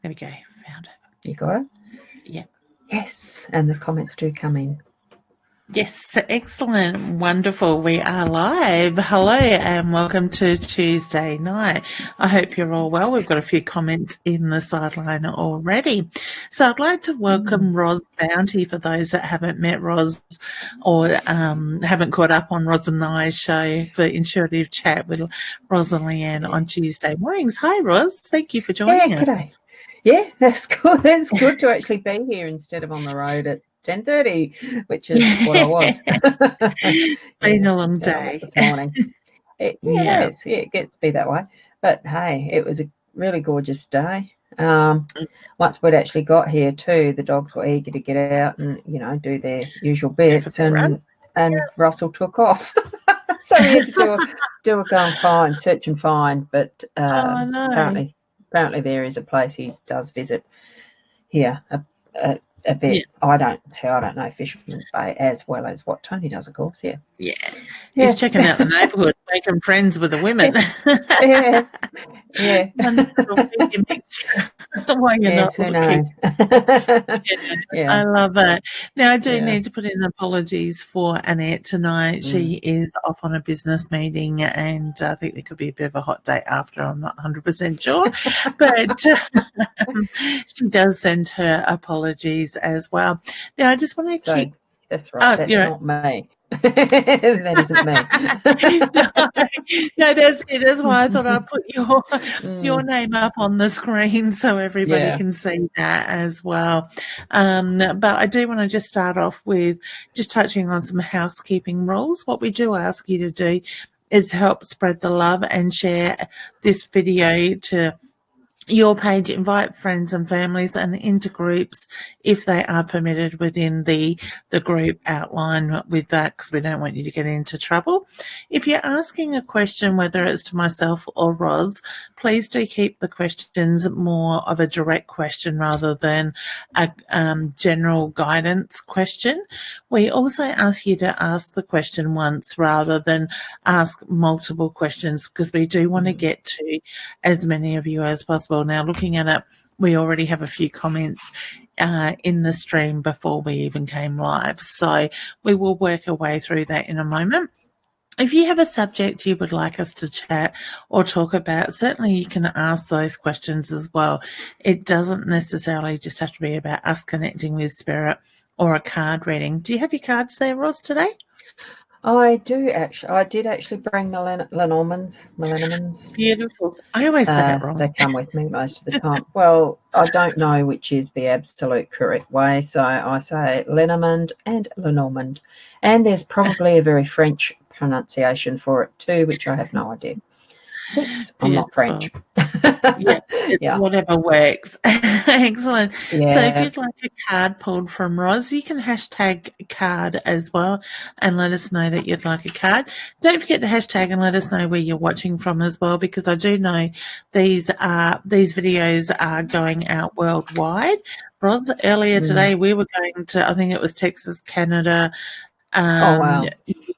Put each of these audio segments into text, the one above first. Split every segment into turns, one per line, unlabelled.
There we go. Found it.
You got it?
Yeah.
Yes, and the comments do come in.
Yes, excellent, wonderful. We are live. Hello and welcome to Tuesday night. I hope you're all well. We've got a few comments in the sideline already. So I'd like to welcome Ros Boundy for those that haven't met Ros or haven't caught up on Ros and I's show for Intuitive Chat with Ros and Leanne on Tuesday mornings. Hi, Ros. Thank you for joining us.
G'day. Yeah, that's good. It's good to actually be here instead of on the road at 10:30, which is what I was.
It's been a long day
this morning. It is. Yeah, it gets to be that way. But hey, it was a really gorgeous day. Once we'd actually got here too, the dogs were eager to get out and do their usual bits, and Russell took off. So we had to do a go and find, search and find. But apparently there is a place he does visit here a bit.
Yeah.
I don't know Fisherman's Bay as well as what Tony does, of course.
Yeah. He's checking out the neighbourhood, making friends with the women.
Yeah.
Why you're not
who
looking.
knows?
I love it. Now, I do need to put in apologies for Annette tonight. She is off on a business meeting, and I think there could be a bit of a hot day after. I'm not 100% sure. But she does send her apologies as well. Now, I just want to keep...
That's right. That's not me. That isn't
me. No, that's it. That's why I thought I'd put your name up on the screen so everybody can see that as well. But I do want to just start off with just touching on some housekeeping rules. What we do ask you to do is help spread the love and share this video to your page, invite friends and families and into groups if they are permitted within the group outline with that, because we don't want you to get into trouble. If you're asking a question, whether it's to myself or Ros, please do keep the questions more of a direct question rather than a general guidance question. We also ask you to ask the question once rather than ask multiple questions, because we do want to get to as many of you as possible. Now, looking at it, we already have a few comments in the stream before we even came live. So we will work our way through that in a moment. If you have a subject you would like us to chat or talk about, certainly you can ask those questions as well. It doesn't necessarily just have to be about us connecting with spirit or a card reading. Do you have your cards there, Ros, today?
I do actually. I did actually bring Lenormands.
Beautiful. I always say it wrong.
They come with me most of the time. Well, I don't know which is the absolute correct way, so I say Lenormand and Lenormand. And there's probably a very French pronunciation for it too, which I have no idea. Since I'm not French.
Whatever works. Excellent. Yeah. So if you'd like a card pulled from Ros, you can hashtag card as well and let us know that you'd like a card. Don't forget to hashtag and let us know where you're watching from as well, because I do know these videos are going out worldwide. Ros, earlier today we were going to, I think it was Texas, Canada, New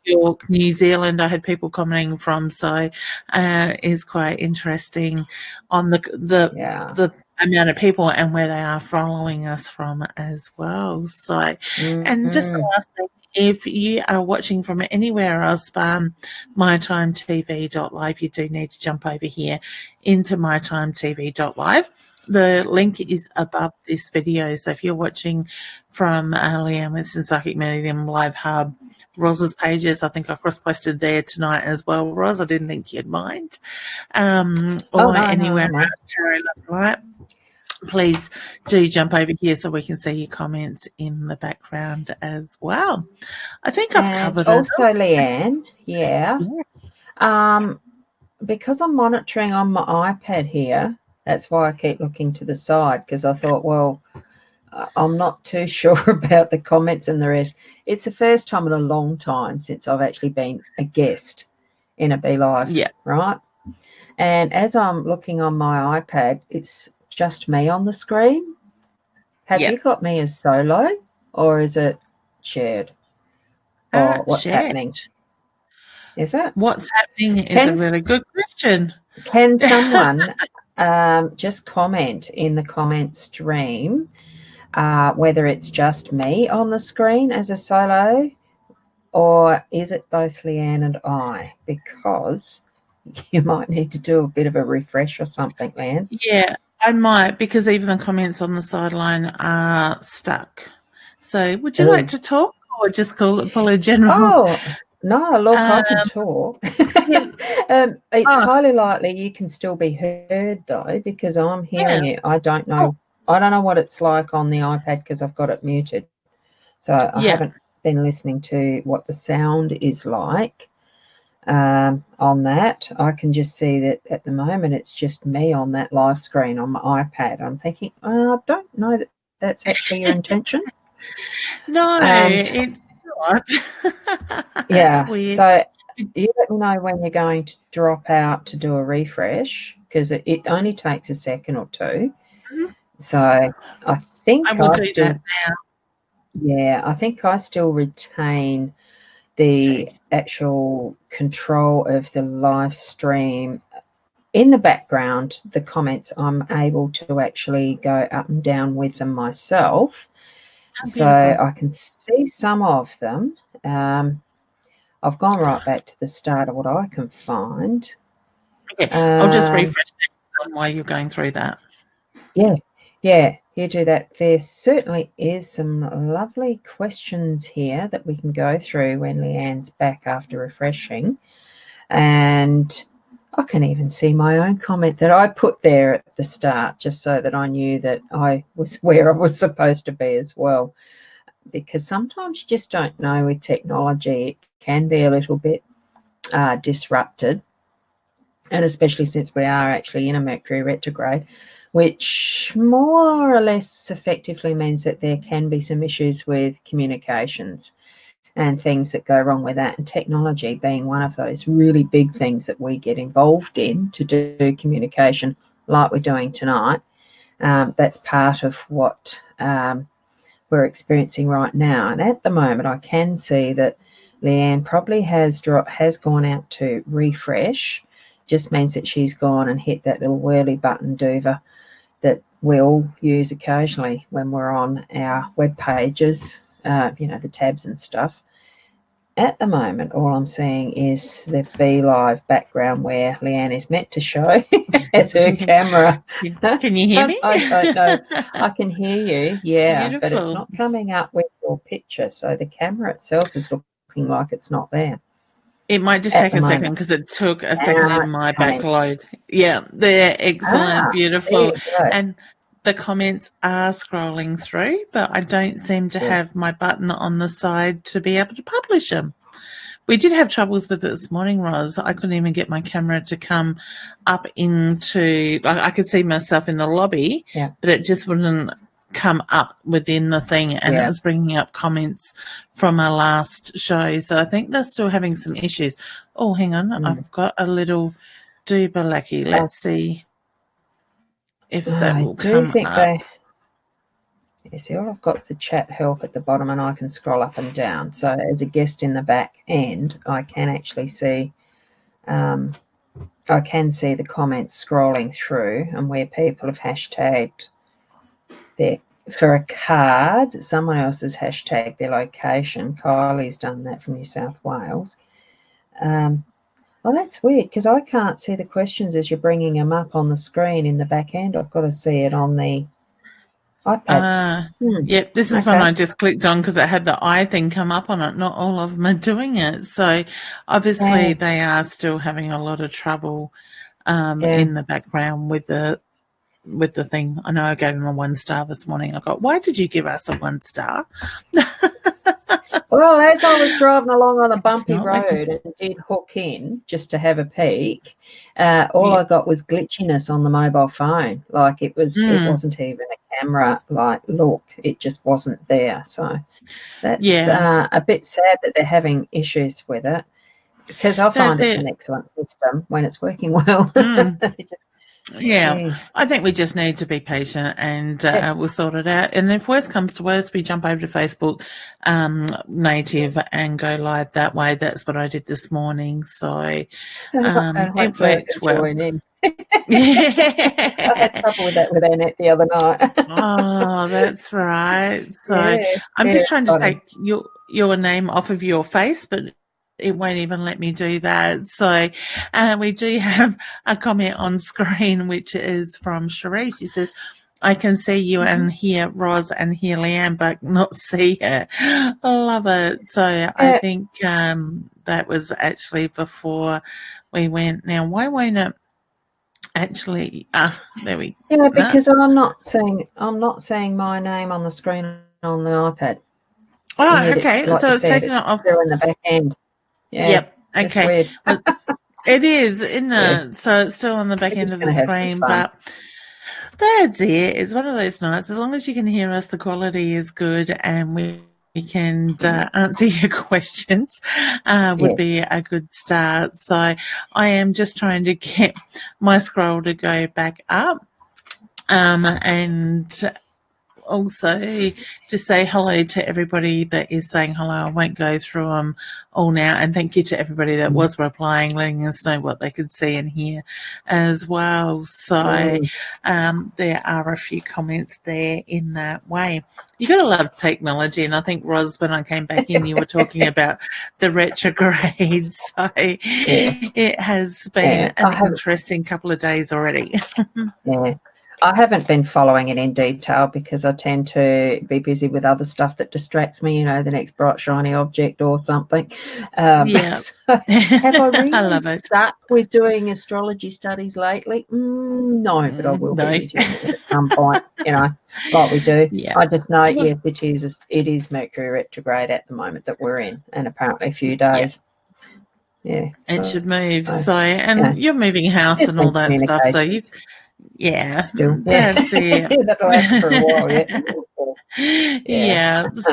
York, New Zealand. I had people commenting from, so is quite interesting on the amount of people and where they are following us from as well. So, and just the last thing, if you are watching from anywhere else, mytimetv.live, you do need to jump over here into mytimetv.live. The link is above this video. So if you're watching from Leanne, Winston, Psychic Medium Live Hub, Ros's pages, I think I cross-posted there tonight as well. Ros, I didn't think you'd mind. Anywhere else, Tarot Love Light, please do jump over here so we can see your comments in the background as well. I think I've covered
also, it. Leanne, because I'm monitoring on my iPad here, that's why I keep looking to the side, because I thought, well, I'm not too sure about the comments and the rest. It's the first time in a long time since I've actually been a guest in a Be Live, right? And as I'm looking on my iPad, it's just me on the screen. Have you got me as solo, or is it shared? Or what's happening? Is it?
What's happening is a really good question.
Can someone just comment in the comment stream whether it's just me on the screen as a solo, or is it both Leanne and I? Because you might need to do a bit of a refresh or something, Leanne.
Yeah, I might, because even the comments on the sideline are stuck. So would you like to talk, or just pull a general?
Oh, no, look, I can talk. It's highly likely you can still be heard, though, because I'm hearing you. I don't know. I don't know what it's like on the iPad because I've got it muted. So I haven't been listening to what the sound is like on that. I can just see that at the moment it's just me on that live screen on my iPad. I'm thinking, I don't know that that's actually your intention.
No, it's not.
Yeah.
Weird.
So you let me know when you're going to drop out to do a refresh, because it only takes a second or two.
Mm-hmm.
So I think
I will do that now.
Yeah, I think I still retain the actual control of the live stream. In the background, the comments, I'm able to actually go up and down with them myself. So I can see some of them. I've gone right back to the start of what I can find.
Okay, I'll just refresh that while you're going through that.
Yeah, you do that. There certainly is some lovely questions here that we can go through when Leanne's back after refreshing. And I can even see my own comment that I put there at the start, just so that I knew that I was where I was supposed to be as well. Because sometimes you just don't know with technology. It can be a little bit disrupted. And especially since we are actually in a Mercury retrograde, which more or less effectively means that there can be some issues with communications and things that go wrong with that, and technology being one of those really big things that we get involved in to do communication like we're doing tonight. That's part of what we're experiencing right now. And at the moment, I can see that Leanne probably has gone out to refresh. Just means that she's gone and hit that little whirly button dover that we'll use occasionally when we're on our web pages, the tabs and stuff. At the moment, all I'm seeing is the Be Live background where Leanne is meant to show as her camera.
Can you hear me?
I don't know. I can hear you, yeah,
Beautiful.
but it's not coming up with your picture. So the camera itself is looking like it's not there.
It might just take a second because it took a second in my backload. Yeah, they're excellent, beautiful. And the comments are scrolling through, but I don't seem to have my button on the side to be able to publish them. We did have troubles with it this morning, Ros. I couldn't even get my camera to come up into, like, I could see myself in the lobby, but it just wouldn't come up within the thing, and it was bringing up comments from our last show. So I think they're still having some issues. Oh, hang on. I've got a little doobalaki. Let's see if that will come up.
You see, all I've got is the chat help at the bottom, and I can scroll up and down. So as a guest in the back end, I can actually see the comments scrolling through and where people have hashtagged their, for a card, someone else has hashtagged their location. Kylie's done that from New South Wales. Well, that's weird because I can't see the questions as you're bringing them up on the screen in the back end. I've got to see it on the iPad.
Yeah, this is one I just clicked on because it had the eye thing come up on it. Not all of them are doing it. So obviously they are still having a lot of trouble in the background with the thing. I know I gave him a 1 star this morning. I got, why did you give us a 1 star?
Well, as I was driving along on a bumpy road and did hook in just to have a peek, all I got was glitchiness on the mobile phone. Like it wasn't even a camera look. It just wasn't there. So that's a bit sad that they're having issues with it, because I find it's an excellent system when it's working well.
I think we just need to be patient and we'll sort it out. And if worst comes to worst, we jump over to Facebook native and go live that way. That's what I did this morning. So it worked well.
I had trouble with that with Annette the other night.
Oh, that's right. So I'm just trying to take your name off of your face, but it won't even let me do that. So we do have a comment on screen, which is from Cherie. She says, I can see you and hear Ros and hear Leanne, but not see her. I love it. So I think that was actually before we went. Now, why won't it actually? There we go.
Yeah, because I'm not seeing my name on the screen on the iPad.
Oh, okay.
Like
so it's taken it off.
Still in the back end. Yeah.
Yep. Okay.
It's weird.
It is, isn't it? So it's still on the back end of the screen, but that's it. It's one of those nights. As long as you can hear us, the quality is good, and we can answer your questions. Would be a good start. So I am just trying to get my scroll to go back up, and also just say hello to everybody that is saying hello. I won't go through them all now, and thank you to everybody that was replying, letting us know what they could see and hear as well. So there are a few comments there in that way. You got to love technology, and I think, Ros, when I came back in, you were talking about the retrograde. So it has been an interesting couple of days already.
I haven't been following it in detail because I tend to be busy with other stuff that distracts me, you know, the next bright, shiny object or something. Have I really stuck with doing astrology studies lately? No, but I will be resuming it at some point, you know, like we do. I just know, yes, it is Mercury retrograde at the moment that we're in, and apparently a few days.
It should move. So, and you're moving house and all that stuff, so you...
Still,
that's it.
That'll last for a while,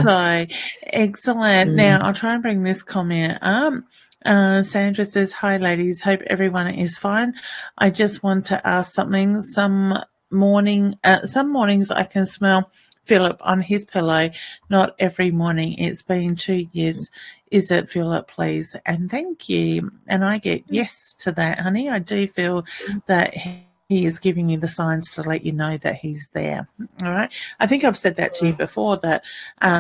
So excellent. Now I'll try and bring this comment up. Sandra says, hi ladies, hope everyone is fine. I just want to ask something. Some mornings I can smell Philip on his pillow, not every morning. It's been 2 years. Is it Philip, please? And thank you. And I get yes to that, honey. I do feel that he is giving you the signs to let you know that he's there. All right. I think I've said that to you before, that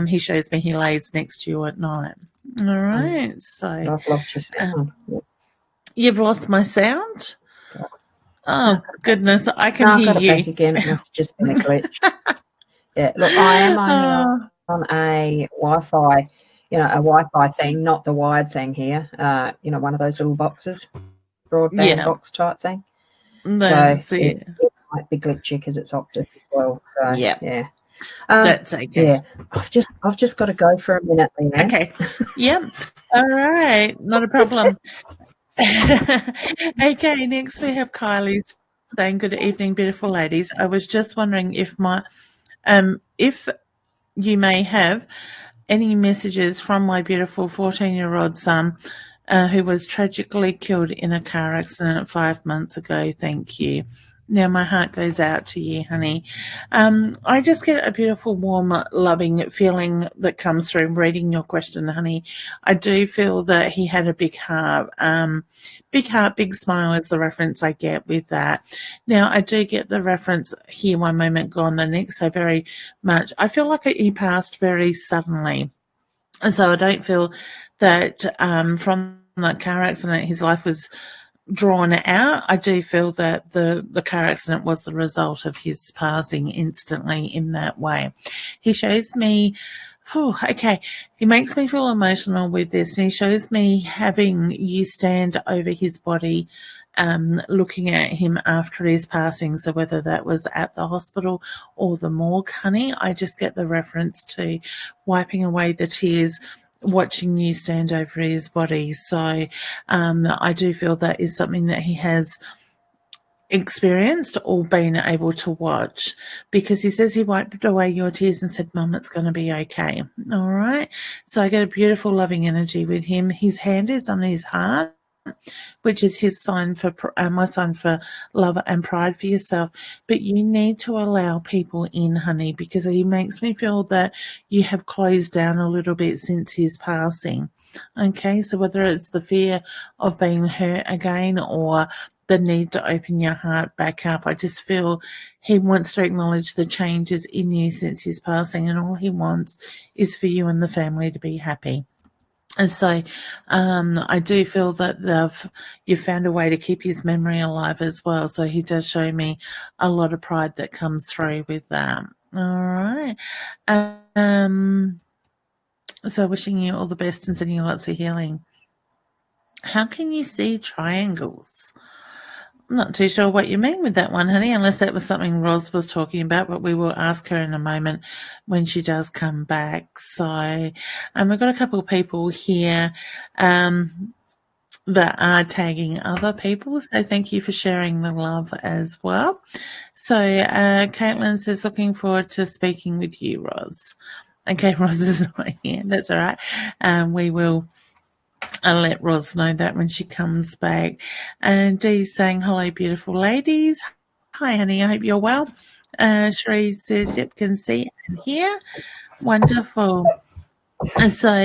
he shows me he lays next to you at night. All right. So
I've lost your sound.
You've lost my sound? Oh, goodness. I can hear you.
Back again. It must have just been a glitch. Look, I am only on a Wi-Fi, you know, a Wi-Fi thing, not the wired thing here. You know, one of those little boxes, broadband box type thing.
That's
it might be glitchy because it's Optus as well. So
that's okay.
Yeah, I've just got to go for a minute, Leanne.
Okay. Yep. All right. Not a problem. Okay. Next we have Kylie saying, "Good evening, beautiful ladies. I was just wondering if if you may have any messages from my beautiful 14-year-old son." Who was tragically killed in a car accident 5 months ago. Thank you. Now my heart goes out to you, honey. I just get a beautiful, warm, loving feeling that comes through reading your question, honey. I do feel that he had a big heart. Big heart, big smile is the reference I get with that. Now, I do get the reference here, one moment, gone the next, so very much. I feel like he passed very suddenly. And so I don't feel that from that car accident his life was drawn out. I do feel that the car accident was the result of his passing instantly in that way. He shows me, he makes me feel emotional with this, and he shows me having you stand over his body, looking at him after his passing. So whether that was at the hospital or the morgue, honey, I just get the reference to wiping away the tears, watching you stand over his body. So I do feel that is something that he has experienced or been able to watch, because he says he wiped away your tears and said, Mum, it's going to be okay. All right. So I get a beautiful, loving energy with him. His hand is on his heart, which is his sign for my sign for love and pride for yourself. But you need to allow people in, honey, because he makes me feel that you have closed down a little bit since his passing. Okay, so whether it's the fear of being hurt again, or the need to open your heart back up. I just feel he wants to acknowledge the changes in you since his passing, and all he wants is for you and the family to be happy. And so I do feel that you've found a way to keep his memory alive as well. So he does show me a lot of pride that comes through with that. All right. So wishing you all the best and sending you lots of healing. How can you see triangles? I'm not too sure what you mean with that one, honey, unless that was something Ros was talking about, but we will ask her in a moment when she does come back. So we've got a couple of people here that are tagging other people, so thank you for sharing the love as well. So Caitlin says, looking forward to speaking with you, Ros. Okay, Ros is not here. That's all right. We will... I'll let Ros know that when she comes back. And Dee's saying, hello, beautiful ladies. Hi, honey. I hope you're well. Sheree says, yep, can see and hear. Wonderful. So,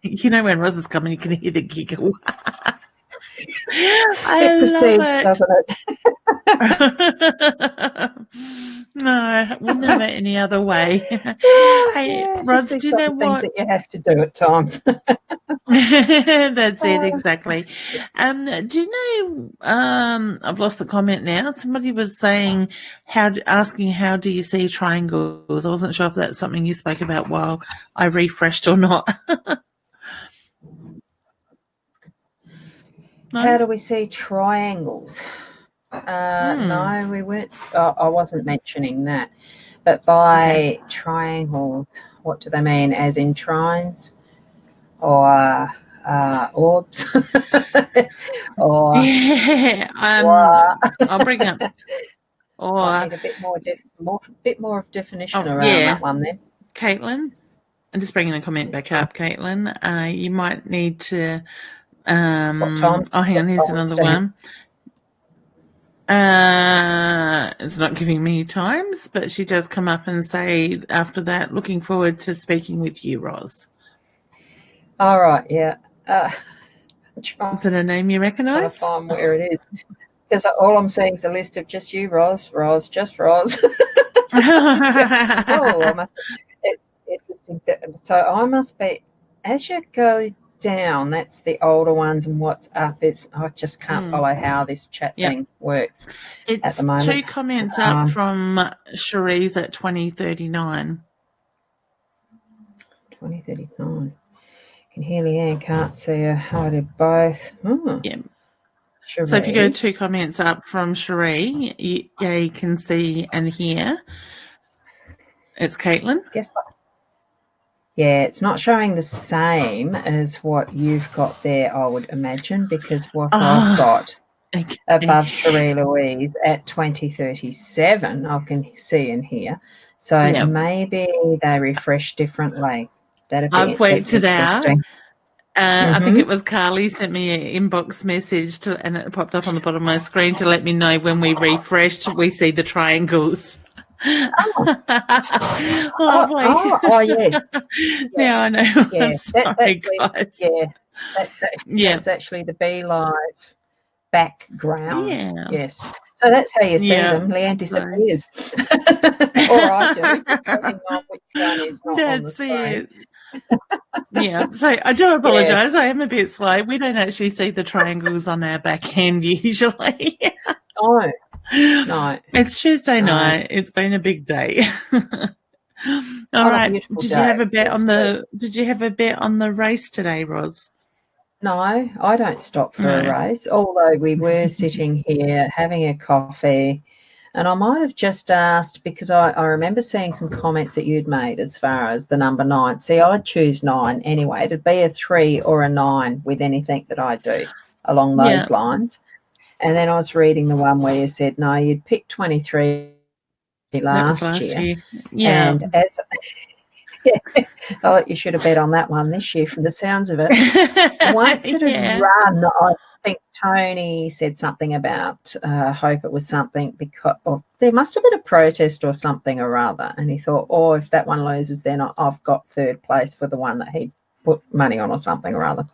you know, when Ros is coming, you can hear the giggle. I love it.
Doesn't
it? No, wouldn't have it any other way. Hey, Ros, do you know what?
Things that you have to do at times.
That's it, exactly. Do you know, I've lost the comment now. Somebody was saying, asking how do you see triangles? I wasn't sure if that's something you spoke about while I refreshed or not.
No? How do we see triangles? No, we weren't. I wasn't mentioning that. But by triangles, what do they mean? As in trines? Or orbs? Or
I'll bring up. Or
I need a bit more of definition around that one then.
Caitlin, I'm just bringing the comment back up, Caitlin. You might need to... hang on, here's another one. It's not giving me times, but she does come up and say after that, looking forward to speaking with you, Ros.
All right, yeah.
Is it a name you recognise?
Trying to find where it is. Because all I'm seeing is a list of just you, Ros, just Ros. Interesting. So I must be, as you go down, that's the older ones, and what's up I just can't follow how this chat thing works.
It's
at the moment.
2 comments up from Cherie's at 2039.
2039. Can hear Leanne, can't see her. I did both.
Yeah. Cherie. So if you go 2 comments up from Cherie, you can see and hear. It's Caitlin.
Guess what? Yeah, it's not showing the same as what you've got there, I would imagine, because what I've got above Cherie Louise at 2037, I can see and hear. So maybe they refresh differently.
I've worked it out. I think it was Carly sent me an inbox message and it popped up on the bottom of my screen to let me know when we refreshed, we see the triangles. Lovely.
Yes.
Now I know.
Yeah,
sorry, guys.
That's actually the Be Live background. Yeah. Yes. So that's how you see them. Leanne disappears. Or I do, depending on which one is not on the screen.
Yeah, so I do apologise. I am a bit slow. We don't actually see the triangles on our back end usually.
No.
It's Tuesday night. It's been a big day. All right. Did you have a bet on the race today, Ros?
No, I don't stop for a race. Although we were sitting here having a coffee, and I might have just asked because I remember seeing some comments that you'd made as far as the number 9. See, I'd choose 9 anyway. It'd be a 3 or a 9 with anything that I do along those lines. And then I was reading the one where you said, no, you'd pick 23 last year. Yeah. And I thought you should have bet on that one this year from the sounds of it. Once it had run, I think Tony said something about, I hope it was something because there must have been a protest or something or other. And he thought, if that one loses, then I've got 3rd place for the one that he put money on or something or other.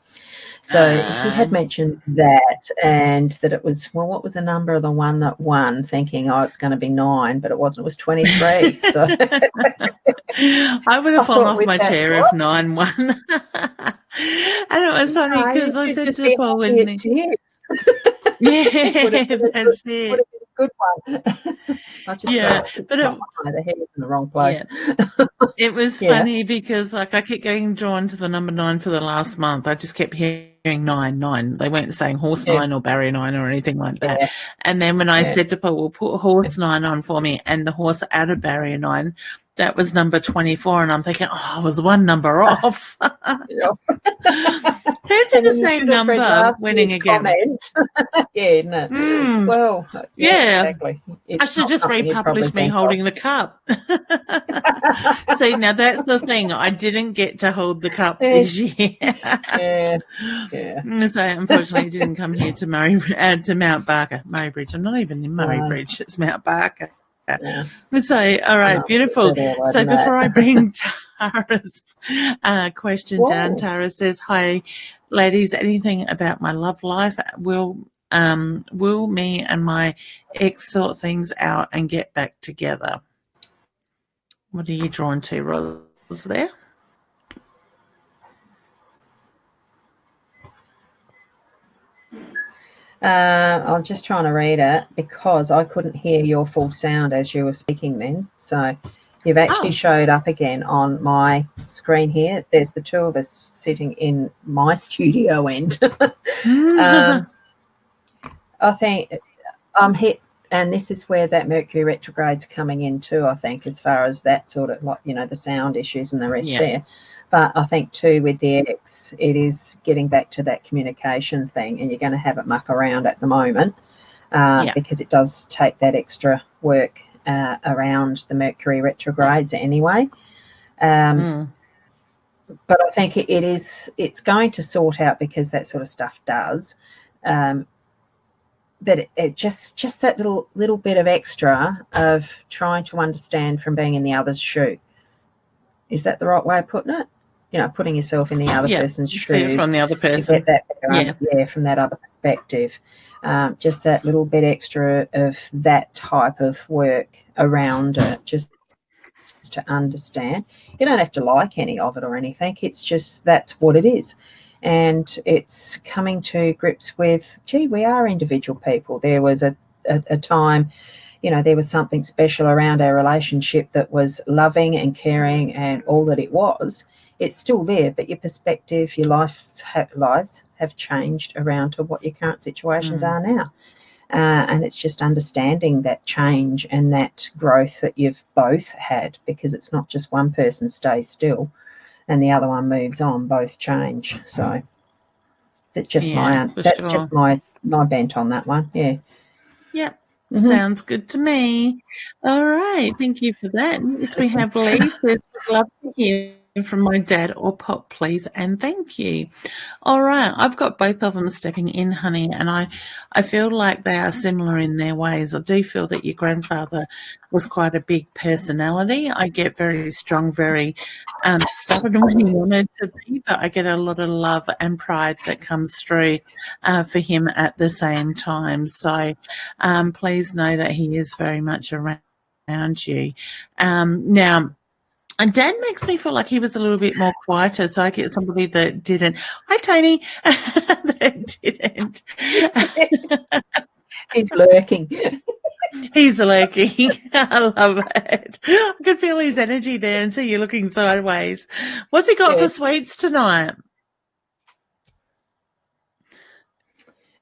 So he had mentioned that, and that it was, well, what was the number of the one that won? Thinking, oh, it's going to be 9, but it wasn't. It was 23. So
I would have fallen off my chair if 9 won. And it was funny because I said to Paul, yeah, that's it.
Would have been a good one. I just but the head was in the wrong place.
Yeah. It was funny because I kept getting drawn to the number 9 for the last month. I just kept hearing 9. They weren't saying horse 9 or barrier 9 or anything like that. Yeah. And then when I said to Paul, well, put horse 9 on for me, and the horse out of barrier 9, that was number 24, and I'm thinking, I was one number off. Who's in the same number winning again?
Yeah, no. Well, exactly.
I should just republish me holding the cup. See, now that's the thing. I didn't get to hold the cup this year.
Yeah.
So unfortunately, I didn't come here to Mount Barker, Murraybridge. I'm not even in Murraybridge. It's Mount Barker. Yeah. So, all right, beautiful. So before I bring Tara's question down, Tara says, "Hi, ladies. Anything about my love life? Will me and my ex sort things out and get back together?" What are you drawn to, Ros? There.
I'm just trying to read it because I couldn't hear your full sound as you were speaking then. So you've actually showed up again on my screen here. There's the two of us sitting in my studio end. I think I'm hit, and this is where that Mercury retrograde's coming in too, I think, as far as that sort of, like, the sound issues and the rest there. But I think too with the ex, it is getting back to that communication thing, and you're going to have it muck around at the moment because it does take that extra work around the Mercury retrogrades anyway. But I think it's going to sort out because that sort of stuff does. But it just that little bit of extra of trying to understand from being in the other's shoe. Is that the right way of putting it? Putting yourself in the other person's shoe
from the other person.
To get that from that other perspective. Just that little bit extra of that type of work around it, just to understand. You don't have to like any of it or anything. It's just that's what it is. And it's coming to grips with, we are individual people. There was a time, there was something special around our relationship that was loving and caring and all that it was. It's still there, but your perspective, your lives have changed around to what your current situations are now. And it's just understanding that change and that growth that you've both had, because it's not just one person stays still and the other one moves on, both change. So that's just just my bent on that one. Yeah.
Yep. Sounds good to me. All right. Thank you for that. Next we have Lee. Says, I'd love to hear from my dad or Pop, please, and thank you. All right. I've got both of them stepping in, honey, and I feel like they are similar in their ways. I do feel that your grandfather was quite a big personality. I get very strong, very stubborn when he wanted to be, but I get a lot of love and pride that comes through for him at the same time. So please know that he is very much around you. Now, and Dad makes me feel like he was a little bit more quieter, so I get somebody that didn't. Hi, Tony. That didn't.
He's lurking.
He's lurking. I love it. I can feel his energy there and see you looking sideways. What's he got for sweets tonight?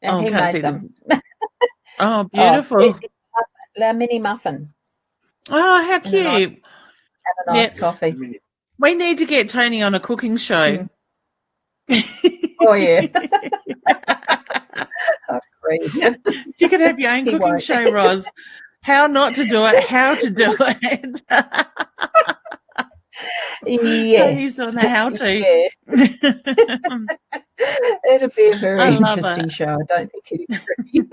And he made them.
Oh, beautiful.
A mini muffin.
Oh, how cute.
Have a nice coffee.
We need to get Tony on a cooking show.
Oh, yeah. I agree.
You could have your own cooking show, Ros. How not to do it, how to do it.
Yes.
Tony's on the how to.
Yes. It'll be a very interesting show. I don't think it'll be.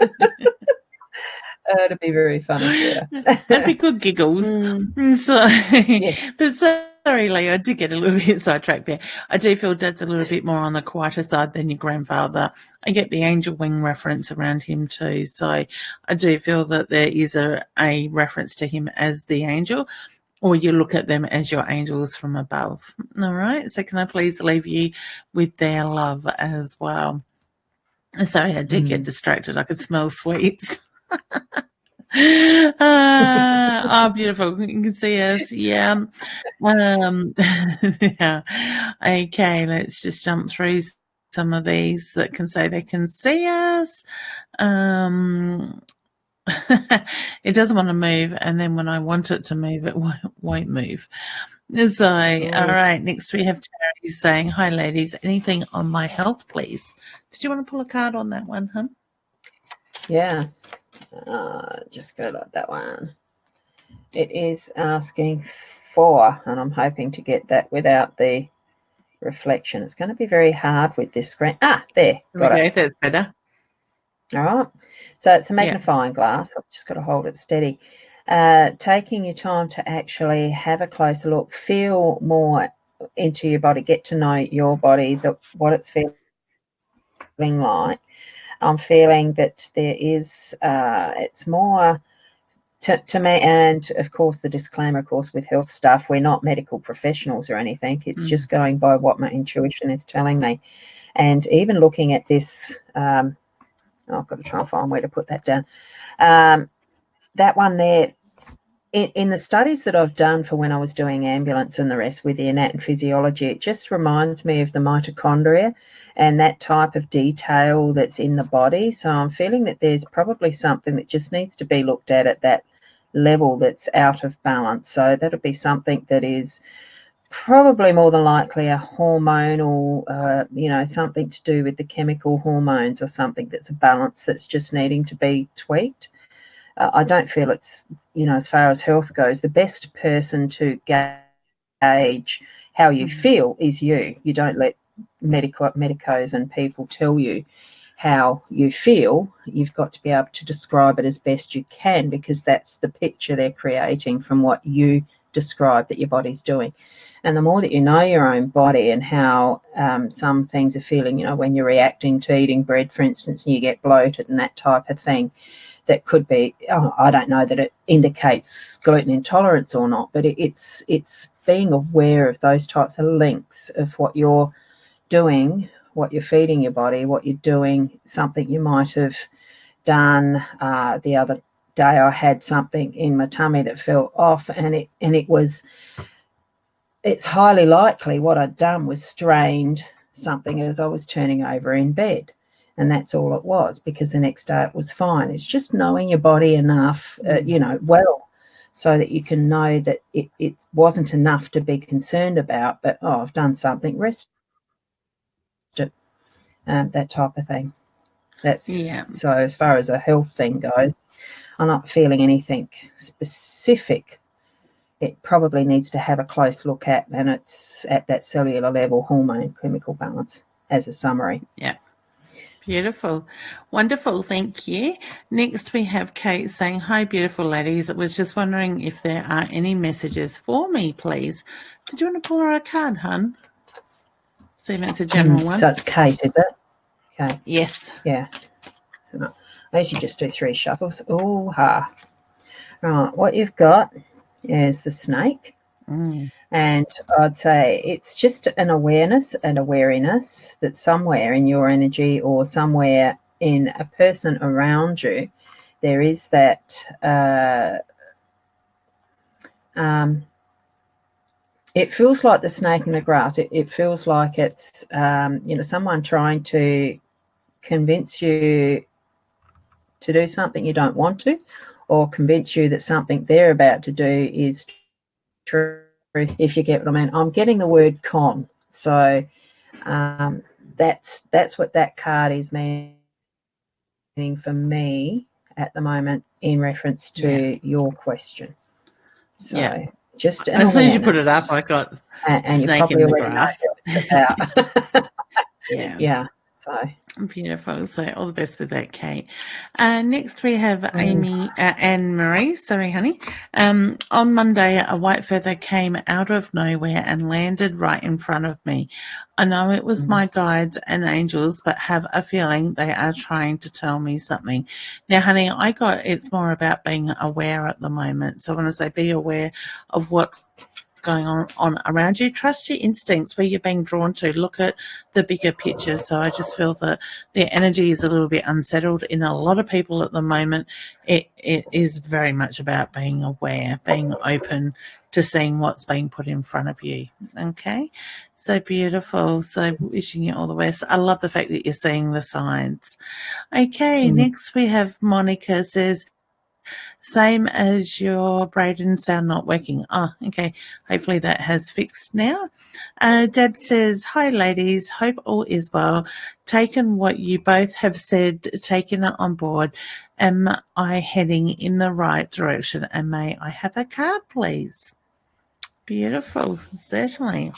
It'll be very funny. Yeah.
That'd be good giggles. So, but so Sorry, Leo, I did get a little bit sidetracked there. I do feel Dad's a little bit more on the quieter side than your grandfather. I get the angel wing reference around him too. So I do feel that there is a reference to him as the angel, or you look at them as your angels from above. All right. So can I please leave you with their love as well? Sorry, I did get distracted. I could smell sweets. Beautiful. You can see us. Yeah. Yeah. Okay, let's just jump through some of these that can say they can see us. It doesn't want to move, and then when I want it to move, it won't move. So, all right, next we have Terry saying, "Hi, ladies. Anything on my health, please?" Did you want to pull a card on that one, hun?
Yeah. Just go like that one. It is asking for, and I'm hoping to get that without the reflection. It's going to be very hard with this screen. There. Got it.
That's better.
All right. So it's a magnifying glass. I've just got to hold it steady. Taking your time to actually have a closer look, feel more into your body, get to know your body, what it's feeling like. I'm feeling that there is, it's more to me, and of course the disclaimer, of course, with health stuff, we're not medical professionals or anything. It's just going by what my intuition is telling me. And even looking at this, I've got to try and find where to put that down. That one there, in the studies that I've done for when I was doing ambulance and the rest with the anat and physiology, it just reminds me of the mitochondria and that type of detail that's in the body. So I'm feeling that there's probably something that just needs to be looked at that level that's out of balance. So that'll be something that is probably more than likely a hormonal, something to do with the chemical hormones or something that's a balance that's just needing to be tweaked. I don't feel it's, as far as health goes, the best person to gauge how you feel is you. You don't let medicos and people tell you how you feel. You've got to be able to describe it as best you can, because that's the picture they're creating from what you describe that your body's doing. And the more that you know your own body and how some things are feeling, when you're reacting to eating bread, for instance, and you get bloated and that type of thing, that could be, I don't know that it indicates gluten intolerance or not, but it's being aware of those types of links of what you're doing, what you're feeding your body, what you're doing, something you might have done. The other day I had something in my tummy that felt off, and it's highly likely what I'd done was strained something as I was turning over in bed. And that's all it was, because the next day it was fine. It's just knowing your body enough, well, so that you can know that it wasn't enough to be concerned about, but, I've done something, rest it, that type of thing. So as far as a health thing goes, I'm not feeling anything specific. It probably needs to have a close look at, and it's at that cellular level, hormone chemical balance as a summary.
Yeah. Beautiful. Wonderful. Thank you. Next, we have Kate saying, "Hi, beautiful ladies. I was just wondering if there are any messages for me, please." Did you want to pull her a card, hun? See if it's a general one.
So it's Kate, is it? Okay.
Yes.
Yeah. I usually just do 3 shuffles. Right. What you've got is the snake. And I'd say it's just an awareness and a wariness that somewhere in your energy or somewhere in a person around you, there is that it feels like the snake in the grass. It feels like it's someone trying to convince you to do something you don't want to, or convince you that something they're about to do is true, if you get what I mean. I'm getting the word con. So that's what that card is meaning for me at the moment in reference to your question. So just
as soon as you put it up, I got
and
snake
you probably
in the
already
grass.
know what it's about.
Yeah.
So
beautiful. So all the best with that, Kate. Next we have Amy, Anne-Marie. Sorry, honey. On Monday, a white feather came out of nowhere and landed right in front of me. I know it was my guides and angels, but have a feeling they are trying to tell me something. Now, honey, it's more about being aware at the moment. So when I say be aware of what's going on around you, trust your instincts where you're being drawn to. Look at the bigger picture. So I just feel that the energy is a little bit unsettled in a lot of people at the moment. It is very much about being aware, being open to seeing what's being put in front of you. Okay, so beautiful. So wishing you all the best. I love the fact that you're seeing the signs. Okay, next we have Monica says, same as your Braden sound not working. Oh, okay. Hopefully that has fixed now. Dad says, hi, ladies. Hope all is well. Taken what you both have said, taken it on board. Am I heading in the right direction? And may I have a card, please? Beautiful. Certainly.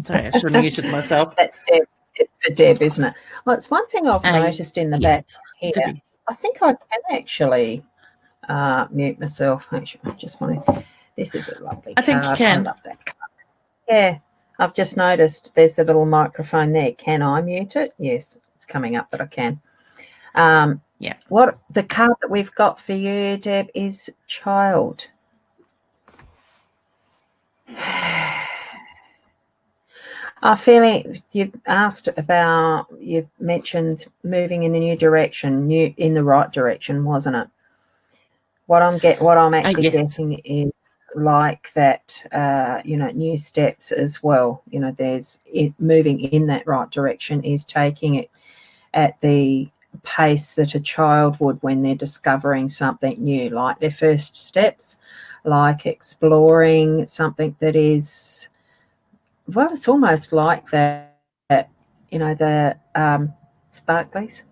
Sorry, I should have muted myself.
That's Deb. It's for Deb, isn't it? Well, it's one thing I've noticed in the back here. I think I can actually mute myself. Actually, I just want to. This is a lovely card.
I think you can.
I love that card. Yeah, I've just noticed there's the little microphone there. Can I mute it? Yes, it's coming up, but I can.
Yeah.
What the card that we've got for you, Deb, is child. I feel like you've mentioned moving in a new direction, in the right direction, wasn't it? What I'm actually getting is like that, new steps as well. There's moving in that right direction is taking it at the pace that a child would when they're discovering something new, like their first steps, like exploring something that is. Well, it's almost like the sparklies,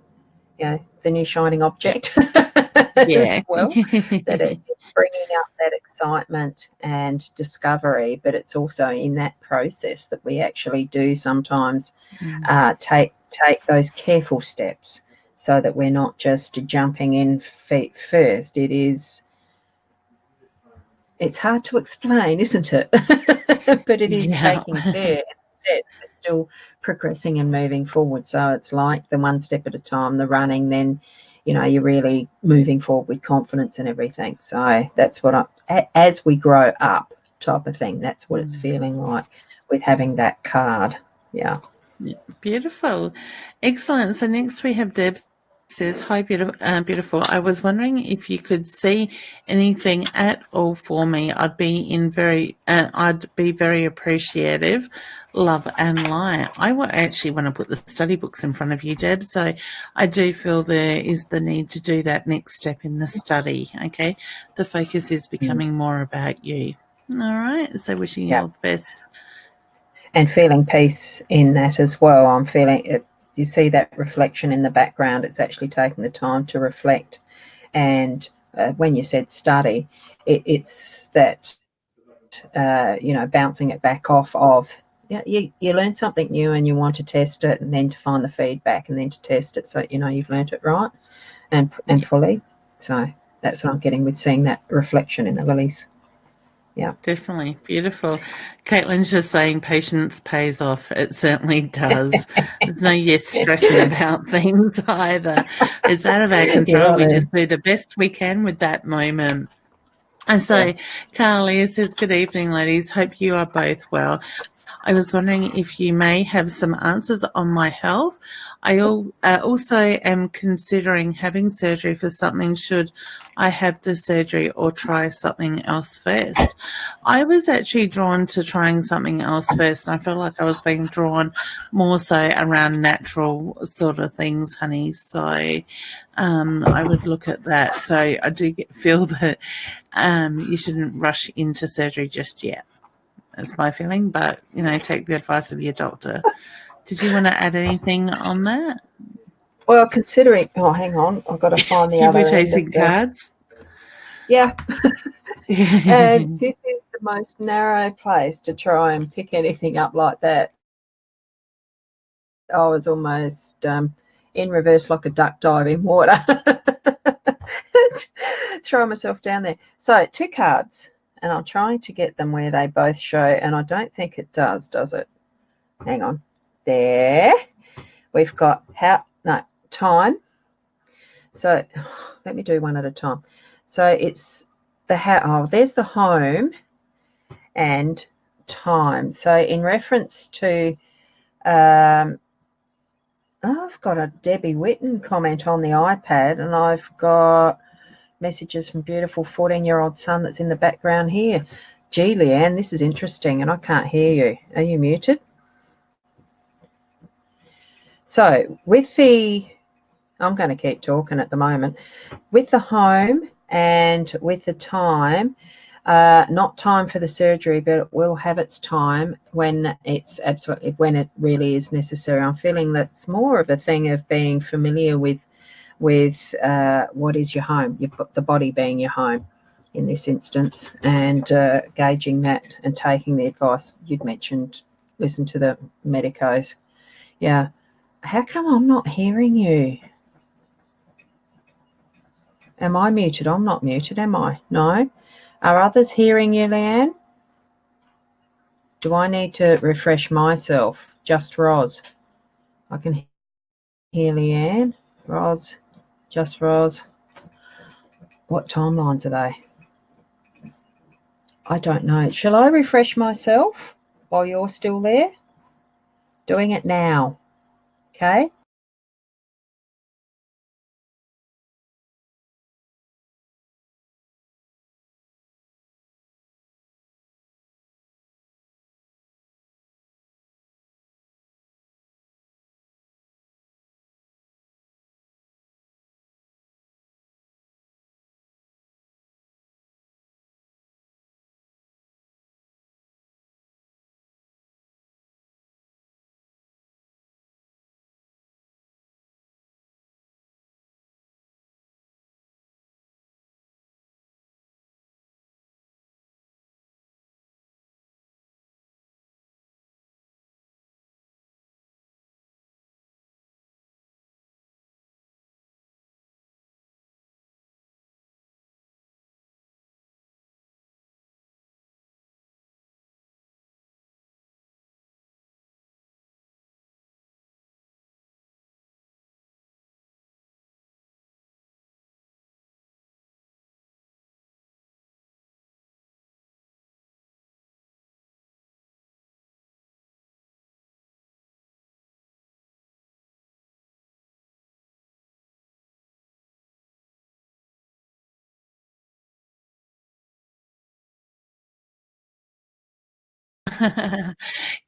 the new shining object as well, that it's bringing up that excitement and discovery, but it's also in that process that we actually do sometimes take those careful steps so that we're not just jumping in feet first. It's hard to explain, isn't it? But it is taking steps, but still progressing and moving forward. So it's like the one step at a time, the running, then, you're really moving forward with confidence and everything. So that's what as we grow up type of thing, that's what it's feeling like with having that card. Yeah.
Beautiful. Excellent. So next we have Deb. Says, hi, beautiful. I was wondering if you could see anything at all for me. I'd be very appreciative. Love and light. I actually want to put the study books in front of you, Deb. So I do feel there is the need to do that next step in the study. Okay, the focus is becoming more about you. All right. So wishing you all the best.
And feeling peace in that as well. I'm feeling it. You see that reflection in the background. It's actually taking the time to reflect. And when you said study, it's that, bouncing it back off of, you learn something new and you want to test it, and then to find the feedback and then to test it so you've learned it right and fully. So that's what I'm getting with seeing that reflection in the lilies. Yeah,
definitely. Beautiful. Caitlin's just saying patience pays off. It certainly does. There's no stressing about things either. It's out of our control. We just do the best we can with that moment. And so Carly says, good evening, ladies. Hope you are both well. I was wondering if you may have some answers on my health. I also am considering having surgery for something should I have the surgery or try something else first. I was actually drawn to trying something else first, and I felt like I was being drawn more so around natural sort of things, honey. So I would look at that. So I do feel that you shouldn't rush into surgery just yet. That's my feeling, but, take the advice of your doctor. Did you want to add anything on that?
Well, considering, hang on, I've got to find the other
end chasing cards?
Yeah. And this is the most narrow place to try and pick anything up like that. I was almost in reverse like a duck dive in water. Throw myself down there. So 2 cards, and I'm trying to get them where they both show, and I don't think it does it? Hang on. There. We've got time. So let me do one at a time. So it's the there's the home and time. So in reference to I've got a Debbie Whitten comment on the iPad, and I've got messages from beautiful 14-year-old son that's in the background here. Gee, Leanne, this is interesting, and I can't hear you. Are you muted? So with I'm going to keep talking at the moment. With the home and with the time, not time for the surgery, but it will have its time when it really is necessary. I'm feeling that's more of a thing of being familiar with what is your home, the body being your home in this instance, and gauging that and taking the advice you'd mentioned. Listen to the medicos. Yeah. How come I'm not hearing you? Am I muted? I'm not muted, am I? No. Are others hearing you, Leanne? Do I need to refresh myself? Just Ros. I can hear Leanne. Ros. Just Ros. What timelines are they? I don't know. Shall I refresh myself while you're still there? Doing it now. Okay?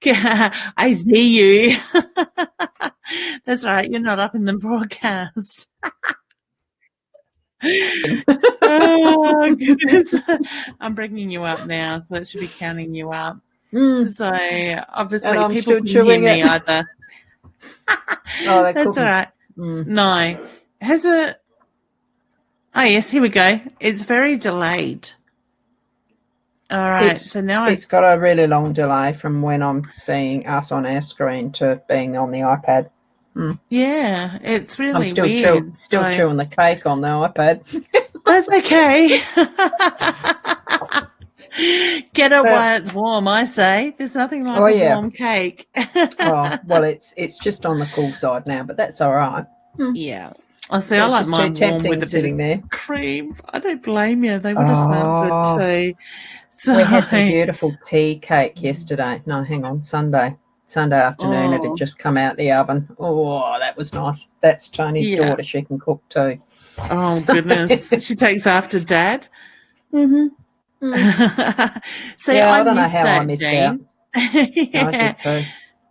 I see you. That's right. You're not up in the broadcast. Oh, goodness. I'm bringing you up now, so that should be counting you up. So obviously people couldn't hear me either. That's all right. No. Has it? Oh, yes, here we go. It's very delayed. All right. So now
it's got a really long delay from when I'm seeing us on our screen to being on the iPad.
Yeah, it's really
I'm still
weird.
Still chewing the cake on the iPad.
That's okay. Get it while it's warm, I say. There's nothing like a warm cake.
Well, it's just on the cool side now, but that's all right.
Yeah. I see. I like mine warm with a bit of cream. I don't blame you. They would have smelled good too. So,
we had some beautiful tea cake yesterday. No, hang on, Sunday afternoon. It had just come out the oven. Oh, that was nice. That's Tony's daughter. She can cook too.
Oh, goodness. She takes after Dad.
Mm-hmm.
See,
I don't know how I missed out.
Yeah. I did too.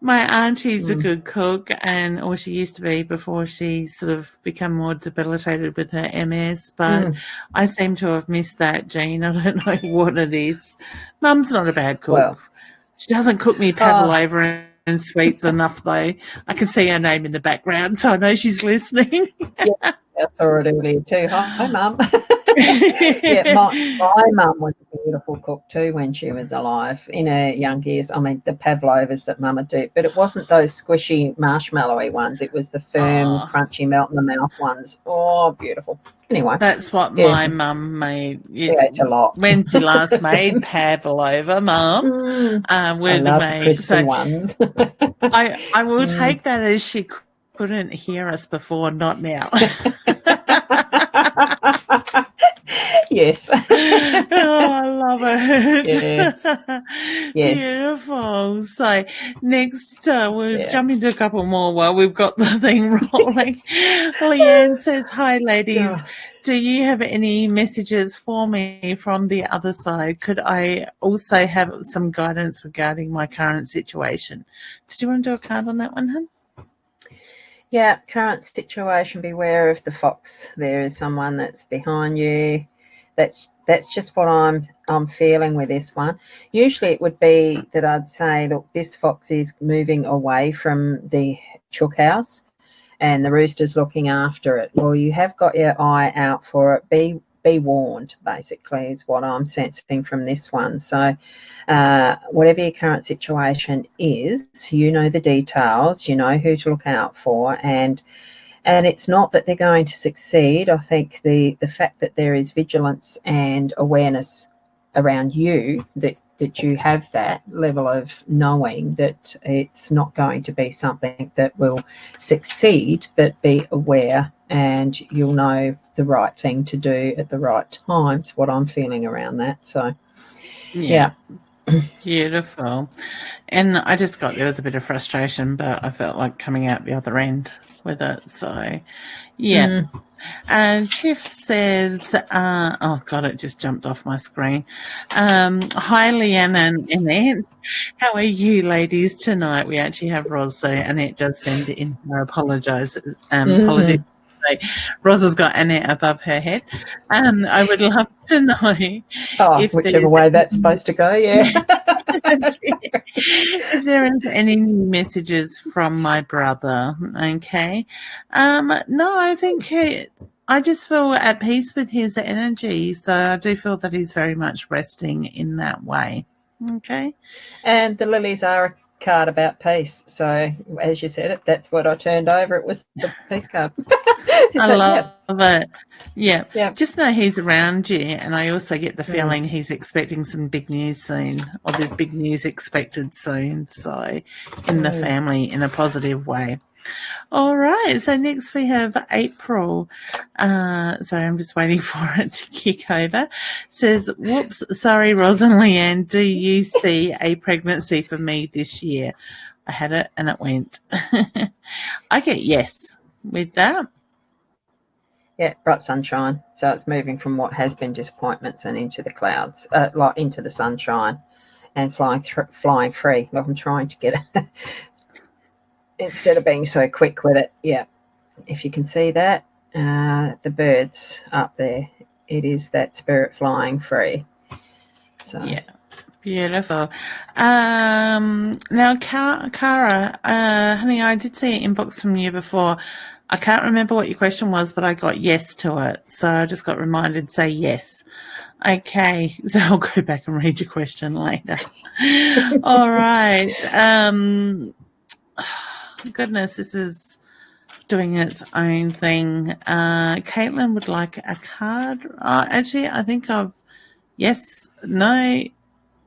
My auntie's a good cook, or she used to be before she sort of become more debilitated with her MS, but I seem to have missed that gene. I don't know what it is. Mum's not a bad cook. Well, she doesn't cook me pavlova and sweets enough, though. I can see her name in the background, so I know she's listening.
Yeah, that's already earlier too. Hi, Mum. Yeah, my mum was a beautiful cook too when she was alive in her young years. I mean, the pavlovas that mum would do, but it wasn't those squishy marshmallowy ones. It was the firm, crunchy, melt in the mouth ones. Oh, beautiful. Anyway.
That's what my mum made.
She ate a lot.
When she last made pavlova, Mum would
I love
make.
the crispy ones.
I will take that as she couldn't hear us before, not now.
Yes.
Oh, I love it.
Yeah. Yes.
Beautiful. So next, we'll jump into a couple more while we've got the thing rolling. Leanne says, "Hi, ladies. Do you have any messages for me from the other side? Could I also have some guidance regarding my current situation?" Did you want to do a card on that one, hun?
Yeah, current situation. Beware of the fox. There is someone that's behind you. That's just what I'm feeling with this one. Usually it would be that I'd say, look, this fox is moving away from the chook house and the rooster's looking after it. Well, you have got your eye out for it. Be warned, basically, is what I'm sensing from this one. So whatever your current situation is, you know the details, you know who to look out for, and it's not that they're going to succeed. I think the fact that there is vigilance and awareness around you, that you have that level of knowing that it's not going to be something that will succeed, but be aware and you'll know the right thing to do at the right times, what I'm feeling around that. So, yeah.
Beautiful. And I just got, there was a bit of frustration, but I felt like coming out the other end with it. So, yeah. And Tiff says, oh God, it just jumped off my screen. Hi, Leanne and Annette. How are you ladies tonight? We actually have Ros, so Annette does send in her apologies. Ros has got Annette above her head. I would love to know if
whichever way that's supposed to go, yeah.
If there are any messages from my brother, okay. No, I think I just feel at peace with his energy, so I do feel that he's very much resting in that way. Okay.
And the lilies are a card about peace. So as you said it, that's what I turned over. It was the peace card.
I love it. Yeah. Just know he's around you, and I also get the feeling he's expecting some big news soon, or there's big news expected soon, so in the family in a positive way. All right, so next we have April. Sorry, I'm just waiting for it to kick over. Says, whoops, sorry, Ros and Leanne, do you see a pregnancy for me this year? I had it and it went. I get yes with that.
Yeah, bright sunshine. So it's moving from what has been disappointments and into the clouds, like into the sunshine and flying free. Like I'm trying to get it. Instead of being so quick with it. Yeah, if you can see that, the birds up there, it is that spirit flying free. So
yeah, beautiful. Now, Cara, honey, I did see an inbox from you before. I can't remember what your question was, but I got yes to it, so I just got reminded to say yes. Okay, so I'll go back and read your question later. All right. Goodness, this is doing its own thing. Caitlin would like a card. Actually, I think I've no,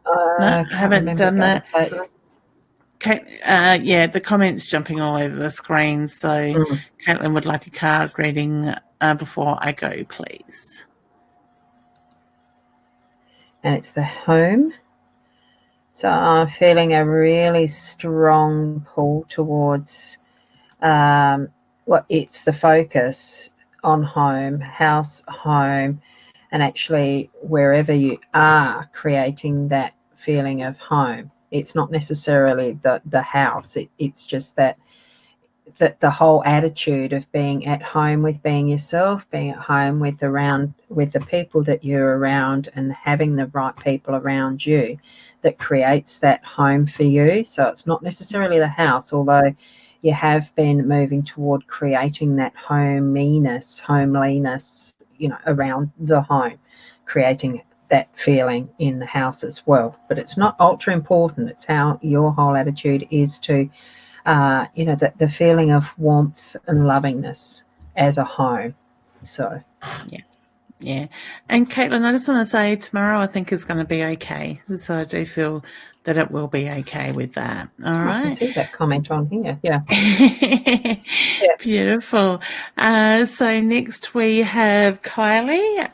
I haven't done that. Yeah, the comments jumping all over the screen. So Caitlin would like a card reading before I go, please.
And it's the home. So I'm feeling a really strong pull towards it's the focus on home, house, home, and actually wherever you are creating that feeling of home. It's not necessarily the house. It's just that the whole attitude of being at home with being yourself, being at home with the people that you're around and having the right people around you that creates that home for you. So it's not necessarily the house, although you have been moving toward creating that homeliness, around the home, creating that feeling in the house as well. But it's not ultra important. It's how your whole attitude is to, the feeling of warmth and lovingness as a home. So,
yeah. And Caitlin, I just want to say tomorrow I think is going to be okay. So I do feel that it will be okay with that. All right.
I can see that comment on here. Yeah.
Beautiful. So next we have Kylie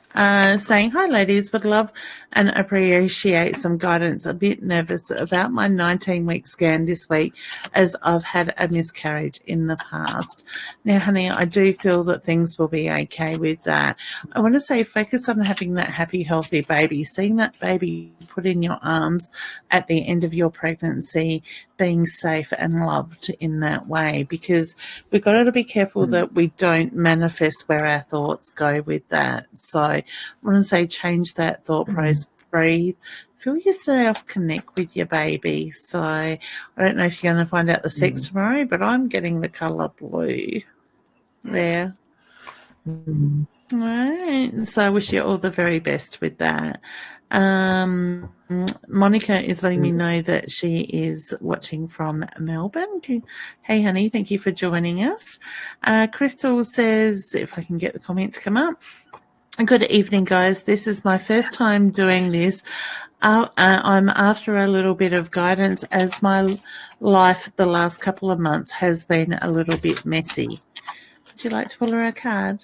saying, hi ladies, would love and appreciate some guidance. A bit nervous about my 19-week scan this week as I've had a miscarriage in the past. Now, honey, I do feel that things will be okay with that. I want to say focus on having that happy, healthy baby, seeing that baby put in your arms at the end of your pregnancy, being safe and loved in that way, because we've got to be careful that we don't manifest where our thoughts go with that. So I want to say change that thought process, breathe, feel yourself connect with your baby. So I don't know if you're going to find out the sex tomorrow, but I'm getting the colour blue there. All right. So I wish you all the very best with that. Monica is letting me know that she is watching from Melbourne. Hey, honey, thank you for joining us. Crystal says, if I can get the comment to come up. Good evening, guys. This is my first time doing this. I'm after a little bit of guidance as my life the last couple of months has been a little bit messy. Would you like to pull her a card?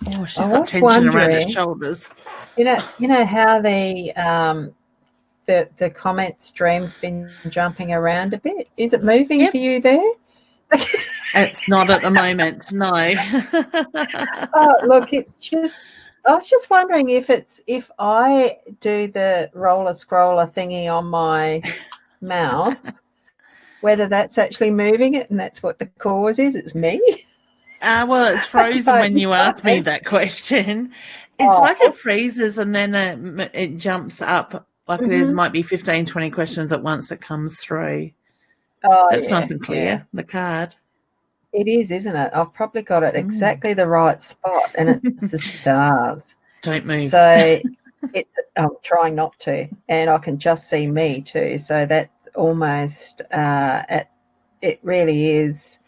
Oh, she's got tension around her shoulders.
You know how the comment stream's been jumping around a bit. Is it moving for you there?
It's not at the moment, no.
Oh, look, it's just. I was just wondering if I do the roller scroller thingy on my mouse, whether that's actually moving it, and that's what the cause is. It's me.
Well, it's frozen when you asked me that question. It's like it freezes and then it jumps up. Like there might be 15, 20 questions at once that comes through.
Oh,
that's nice and clear, the card.
It is, isn't it? I've probably got it exactly the right spot, and it's the stars.
Don't move.
So I'm trying not to, and I can just see me too. So that's almost it really is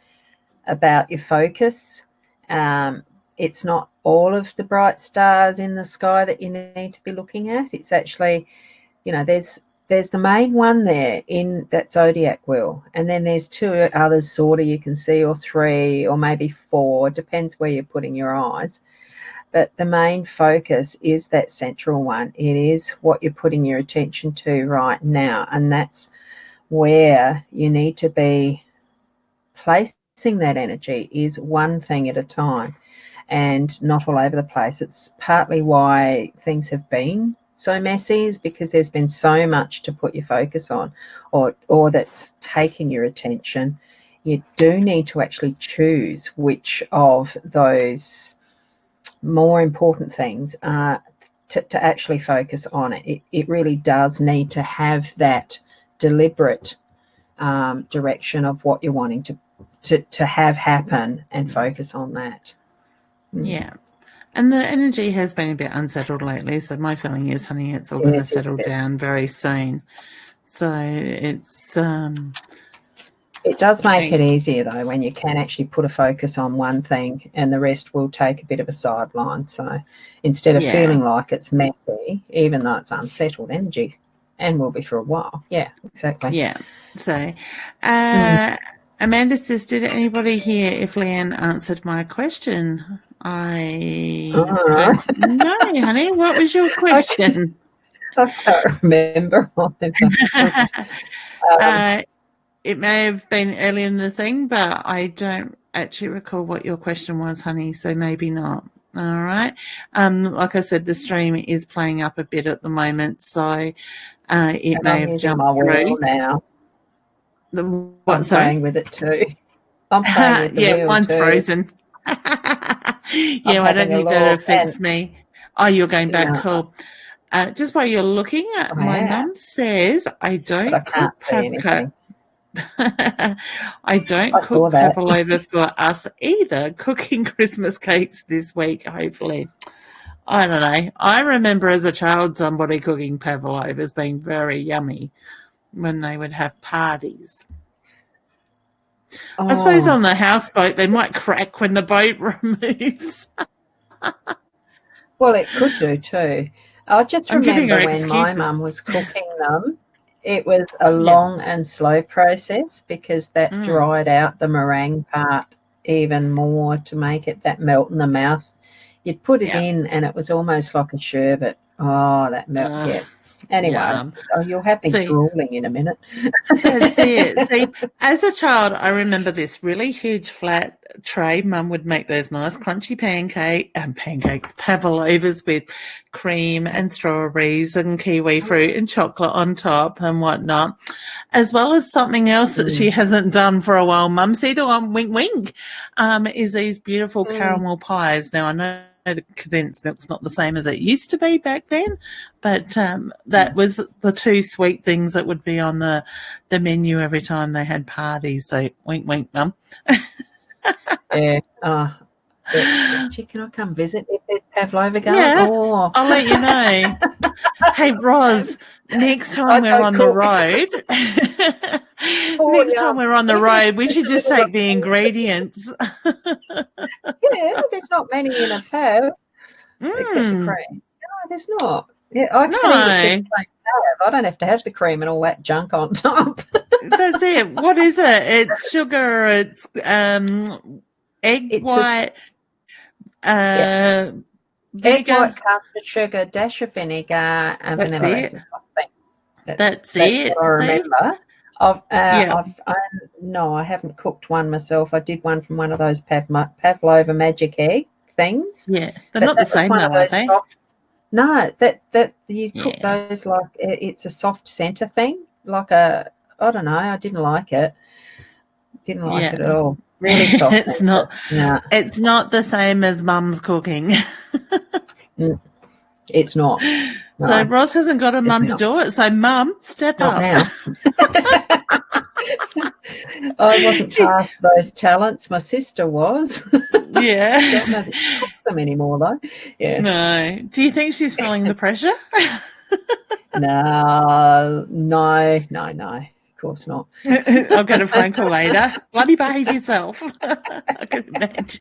about your focus. It's not all of the bright stars in the sky that you need to be looking at. It's actually, there's the main one there in that zodiac wheel, and then there's two others sort of you can see, or three, or maybe four, depends where you're putting your eyes. But the main focus is that central one. It is what you're putting your attention to right now, and that's where you need to be placing that energy, is one thing at a time and not all over the place. It's partly why things have been so messy, is because there's been so much to put your focus on, or that's taken your attention. You do need to actually choose which of those more important things to actually focus on it. It really does need to have that deliberate direction of what you're wanting to have happen, and focus on that.
Yeah. And the energy has been a bit unsettled lately, so my feeling is, honey, it's all going to settle down very soon. So it's
it does make it easier, though, when you can actually put a focus on one thing and the rest will take a bit of a sideline. So instead of feeling like it's messy, even though it's unsettled energy, and will be for a while. Yeah, exactly.
Yeah. So Amanda says, did anybody hear if Leanne answered my question? I don't know, honey. What was your question?
I can't remember.
It may have been early in the thing, but I don't actually recall what your question was, honey, so maybe not. All right. Like I said, the stream is playing up a bit at the moment, so it may have jumped through.
Now.
I'm
playing with it too. I'm playing with the wheel
mine's
too.
Frozen. Why don't you better fix me? Oh, you're going back. Cool. Just while you're looking, my mum says I don't cook paprika. I don't cook pavlova for us either. Cooking Christmas cakes this week, hopefully. I don't know. I remember as a child somebody cooking pavlovas being very yummy when they would have parties. I suppose on the houseboat they might crack when the boat removes.
Well, it could do too. I just remember when my mum was cooking them, it was a long and slow process because that dried out the meringue part even more to make it that melt in the mouth. You'd put it in and it was almost like a sherbet. Oh, that melt, Anyway, you'll have me drooling in a minute.
That's it. See, as a child, I remember this really huge flat tray. Mum would make those nice crunchy pancakes, pavlovas with cream and strawberries and kiwi fruit and chocolate on top and whatnot, as well as something else that she hasn't done for a while. Mum, see the one, wink, wink, is these beautiful caramel pies. Now, I know the condensed milk's not the same as it used to be back then, but that was the two sweet things that would be on the menu every time they had parties. So wink, wink, Mum.
Yeah. Gee, can I come visit if there's pavlova going?
Yeah, I'll let you know. Hey, Ros, next time we're on the road, time we're on the road, we should just take the ingredients.
There's not many in a pav except the cream. No, there's not. Yeah, I can eat it just plain pav. I don't have to have the cream and all that junk on top.
That's it. What is it? It's sugar. It's egg white.
Egg white, custard sugar, dash of vinegar, and vanilla essence. I think that's it. What I remember. I haven't cooked one myself. I did one from one of those pavlova magic egg things.
Yeah, they're not the same though, are they?
No, that you cook those like it's a soft centre thing. Like I don't know. I didn't like it. Didn't like it at all. Really soft.
It's not. No. It's not the same as Mum's cooking.
It's not. No.
So Ros hasn't got a mum to do it. So Mum, step up.
Now. I wasn't past those talents. My sister was.
Yeah.
I don't know that she cooks them anymore though. Yeah.
No. Do you think she's feeling the pressure?
No. Of course not.
I'll get a phone call later. Bloody behave yourself. I can imagine.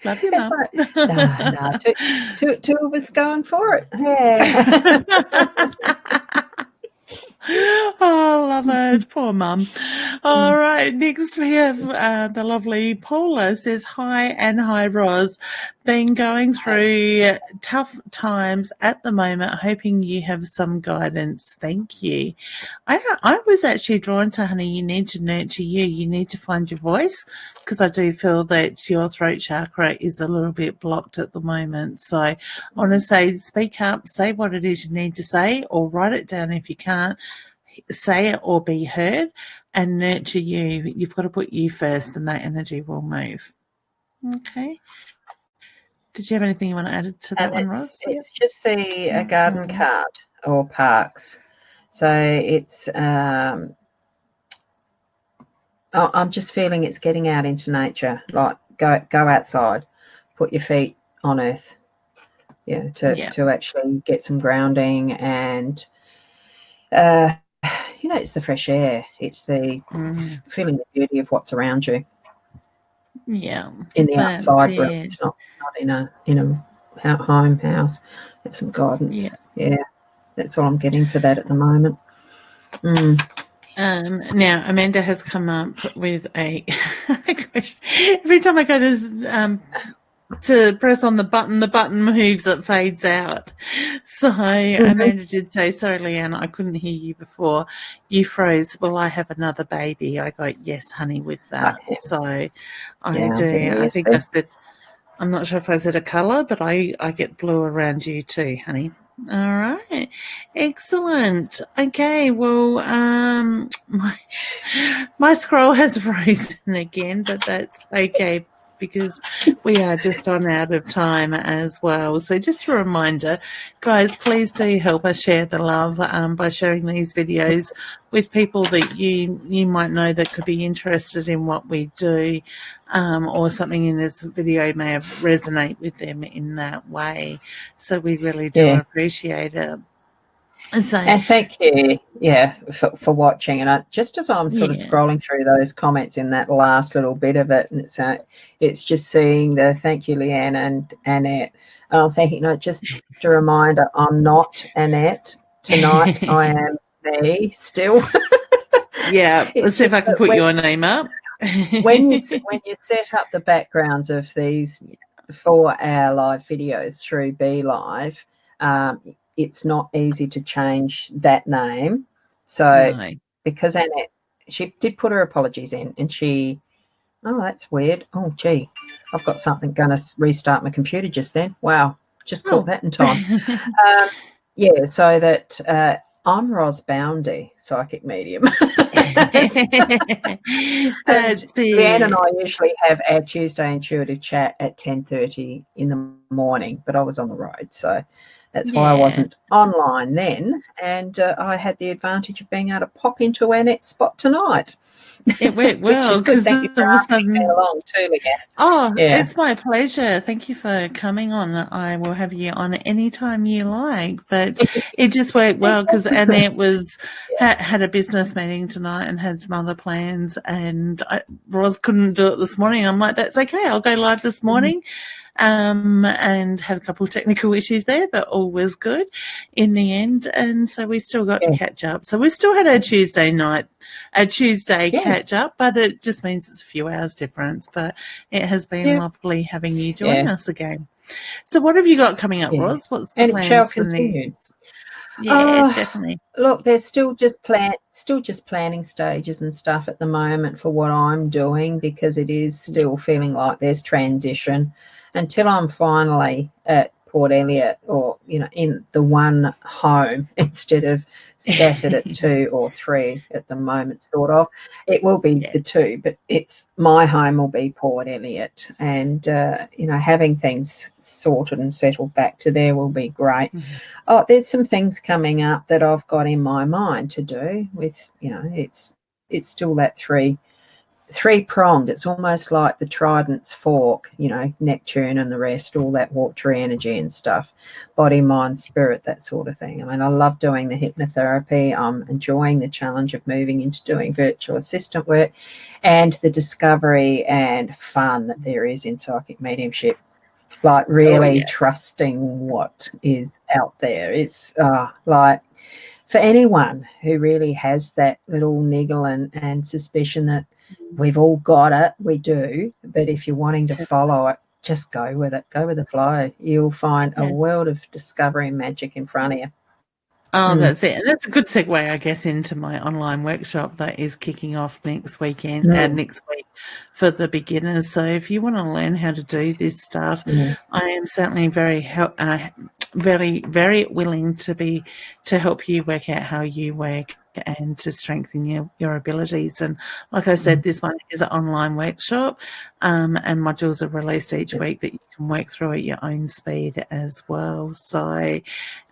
Love you, Mum.
No. Two of us going for it. Yeah.
Oh, love it. Poor Mum. All right. Next we have the lovely Paula says, hi Ros. Been going through tough times at the moment, hoping you have some guidance. Thank you. I was actually drawn to, honey, you need to nurture you. You need to find your voice, because I do feel that your throat chakra is a little bit blocked at the moment. So I want to say, speak up, say what it is you need to say, or write it down if you can't. Say it or be heard, and nurture you. You've got to put you first, and that energy will move. Okay. Did you have anything you want to add to that one, Ros?
It's just the garden card or parks. So it's I'm just feeling it's getting out into nature. Like go outside, put your feet on earth. Yeah, to actually get some grounding and it's the fresh air. It's the feeling the beauty of what's around you.
Yeah.
In the outside room. It's not in a home house. Have some guidance. Yeah. That's all I'm getting for that at the moment.
Now Amanda has come up with a question. Every time I go to press on the button moves, it fades out. So Amanda did say, sorry, Leanne, I couldn't hear you before. You froze. Will I have another baby? I go, yes, honey, with that. So I do. I think I said, I'm not sure if I said a colour, but I get blue around you too, honey. All right. Excellent. Okay, well, my scroll has frozen again, but that's okay, because we are just on out of time as well. So just a reminder, guys, please do help us share the love by sharing these videos with people that you might know that could be interested in what we do, or something in this video may resonate with them in that way. So we really do appreciate it. So,
and thank you, for watching. And just as I'm sort of scrolling through those comments in that last little bit of it, and it's just seeing the thank you, Leanne and Annette. And I'm thinking, just a reminder, I'm not Annette. Tonight I am me still.
Let's see if I can put your name up.
when you set up the backgrounds of these 4-hour live videos through Be Live, it's not easy to change that name. So because Annette, she did put her apologies in, and that's weird. Oh, gee, I've got something going to restart my computer just then. Wow, just caught that in time. So that I'm Ros Boundy, psychic medium. Leanne and I usually have our Tuesday intuitive chat at 10:30 in the morning, but I was on the road, so that's why I wasn't online then. And I had the advantage of being able to pop into Annette's spot tonight.
It went well because
thank you for asking me along too, Leanne.
It's my pleasure. Thank you for coming on. I will have you on anytime you like. But it just worked well because Annette had a business meeting tonight and had some other plans, and Ros couldn't do it this morning. I'm like, that's okay. I'll go live this morning. And had a couple of technical issues there, but all was good in the end. And so we still got to catch up. So we still had our Tuesday catch up, but it just means it's a few hours difference. But it has been lovely having you join us again. So what have you got coming up, Ros? What's the plans?
It shall continue.
Definitely.
Look, there's still just planning stages and stuff at the moment for what I'm doing, because it is still feeling like there's transition until I'm finally at Port Elliot, or in the one home instead of scattered at 2 or 3 at the moment, sort of. It will be the 2, but it's my home will be Port Elliot, and having things sorted and settled back to there will be great. There's some things coming up that I've got in my mind to do with, it's still that three-pronged. It's almost like the Trident's fork, Neptune and the rest, all that watery energy and stuff, body, mind, spirit, that sort of thing. I mean, I love doing the hypnotherapy. I'm enjoying the challenge of moving into doing virtual assistant work, and the discovery and fun that there is in psychic mediumship. Like really trusting what is out there. It's like, for anyone who really has that little niggle and suspicion that we've all got it, we do, but if you're wanting to follow it, just go with it, go with the flow. You'll find a world of discovery and magic in front of you.
That's it. And that's a good segue, I guess, into my online workshop that is kicking off next week for the beginners. So if you want to learn how to do this stuff, I am certainly very, very willing to help you work out how you work and to strengthen your abilities. And like I said, this one is an online workshop, and modules are released each week that you can work through at your own speed as well. So,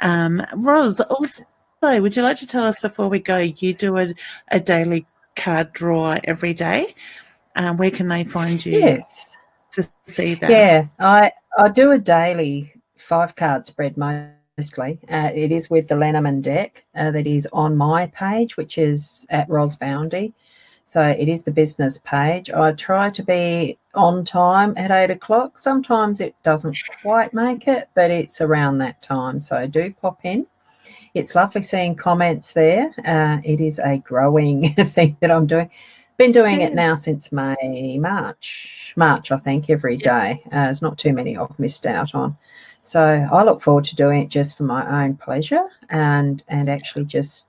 Ros, also, would you like to tell us before we go, you do a daily card draw every day? Where can they find you to see that?
Yeah, I do a daily 5-card spread mostly. It is with the Leanne deck that is on my page, which is at Ros Boundy. So it is the business page. I try to be on time at 8 o'clock. Sometimes it doesn't quite make it, but it's around that time. So do pop in. It's lovely seeing comments there. It is a growing thing that I'm doing. Been doing it now since March, I think, every day. There's not too many I've missed out on. So I look forward to doing it just for my own pleasure and actually just,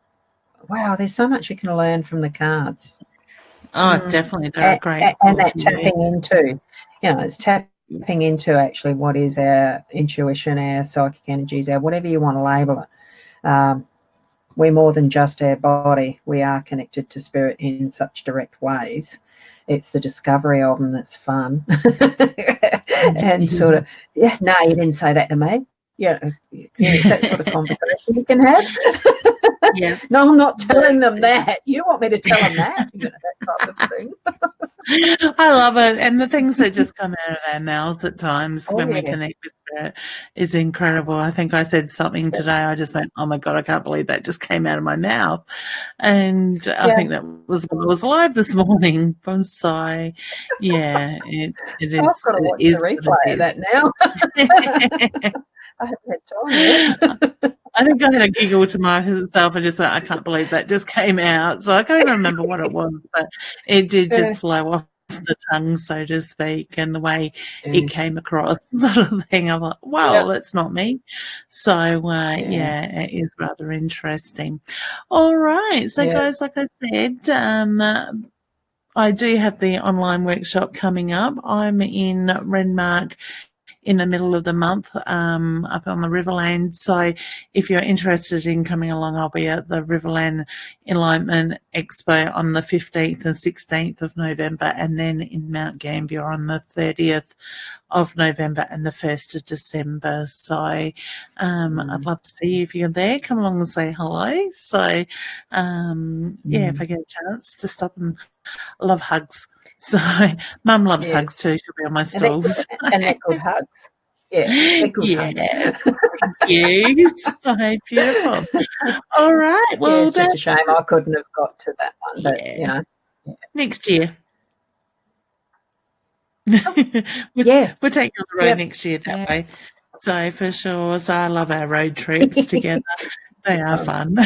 wow, there's so much you can learn from the cards.
Definitely. They're great.
And that tapping into, it's tapping into actually what is our intuition, our psychic energies, our whatever you want to label it. We're more than just our body. We are connected to spirit in such direct ways. it's the discovery of them that's fun. And sort of, yeah, no, you didn't say that to me. Yeah, it's that sort of conversation you can have.
Yeah.
No, I'm not telling them that. You want me to tell them that? That type of thing.
I love it. And the things that just come out of our mouths at times when we connect with spirit is incredible. I think I said something today. I just went, oh my God, I can't believe that just came out of my mouth. And I think that was when I was live this morning. So yeah, it is.
I've got to watch the replay of that now. I haven't had time yet.
I think I had a giggle to myself. I just went, I can't believe that just came out. So I can't even remember what it was, but it did just flow off the tongue, so to speak, and the way it came across, sort of thing. I'm like, wow, that's not me. So, it is rather interesting. All right. So, guys, like I said, I do have the online workshop coming up. I'm in Renmark in the middle of the month up on the Riverland. So if you're interested in coming along, I'll be at the Riverland Enlightenment Expo on the 15th and 16th of November, and then in Mount Gambier on the 30th of November and the 1st of December. So I'd love to see you if you're there. Come along and say hello. So, if I get a chance to stop, and love hugs. So Mum loves hugs too. She'll be on my stalls.
And they're good hugs. Yeah, they're good hugs.
Thank you. So beautiful. All right. Well,
it's just a shame I couldn't have got to that one, but
next year. We'll take you on the road next year that way. So for sure. So I love our road trips together. They are fun.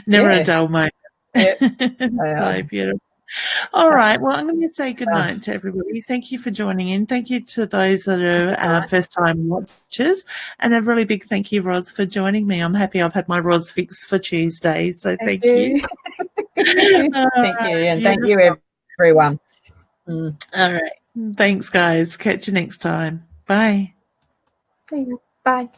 Never a dull moment. So beautiful. All right. Well, I'm going to say good night to everybody. Thank you for joining in. Thank you to those that are first-time watchers. And a really big thank you, Ros, for joining me. I'm happy I've had my Ros fix for Tuesday. So thank you.
Thank you. And thank you, everyone.
All right. Thanks, guys. Catch you next time. Bye.
See you. Bye.